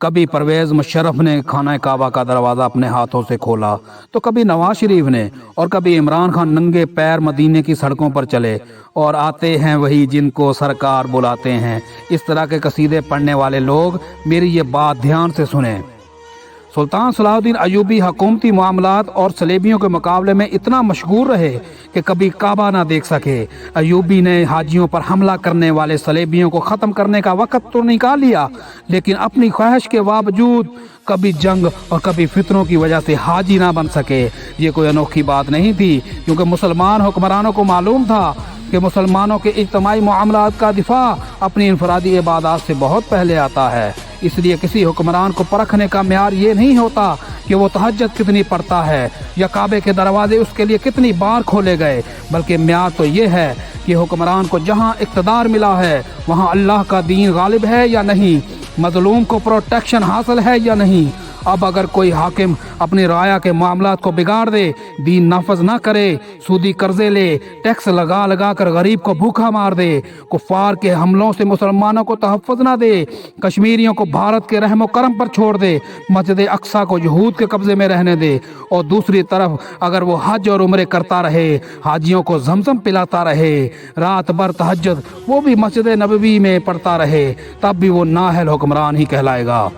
کبھی پرویز مشرف نے خانہ کعبہ کا دروازہ اپنے ہاتھوں سے کھولا تو کبھی نواز شریف نے، اور کبھی عمران خان ننگے پیر مدینے کی سڑکوں پر چلے، اور آتے ہیں وہی جن کو سرکار بلاتے ہیں۔ اس طرح کے قصیدے پڑھنے والے لوگ میری یہ بات دھیان سے سنیں۔ سلطان صلاح الدین ایوبی حکومتی معاملات اور صلیبیوں کے مقابلے میں اتنا مشغول رہے کہ کبھی کعبہ نہ دیکھ سکے۔ ایوبی نے حاجیوں پر حملہ کرنے والے صلیبیوں کو ختم کرنے کا وقت تو نکال لیا، لیکن اپنی خواہش کے باوجود کبھی جنگ اور کبھی فتنوں کی وجہ سے حاجی نہ بن سکے۔ یہ کوئی انوکھی بات نہیں تھی، کیونکہ مسلمان حکمرانوں کو معلوم تھا کہ مسلمانوں کے اجتماعی معاملات کا دفاع اپنی انفرادی عبادات سے بہت پہلے آتا ہے۔ اس لیے کسی حکمران کو پرکھنے کا معیار یہ نہیں ہوتا کہ وہ تہجد کتنی پڑھتا ہے یا کعبے کے دروازے اس کے لیے کتنی بار کھولے گئے، بلکہ معیار تو یہ ہے کہ حکمران کو جہاں اقتدار ملا ہے وہاں اللہ کا دین غالب ہے یا نہیں، مظلوم کو پروٹیکشن حاصل ہے یا نہیں۔ اب اگر کوئی حاکم اپنی رعایا کے معاملات کو بگاڑ دے، دین نافذ نہ کرے، سودی قرضے لے، ٹیکس لگا لگا کر غریب کو بھوکا مار دے، کفار کے حملوں سے مسلمانوں کو تحفظ نہ دے، کشمیریوں کو بھارت کے رحم و کرم پر چھوڑ دے، مسجد اقصی کو یہود کے قبضے میں رہنے دے، اور دوسری طرف اگر وہ حج اور عمرے کرتا رہے، حاجیوں کو زمزم پلاتا رہے، رات بھر تہجد وہ بھی مسجد نبوی میں پڑھتا رہے، تب بھی وہ نااہل حکمران ہی کہلائے گا۔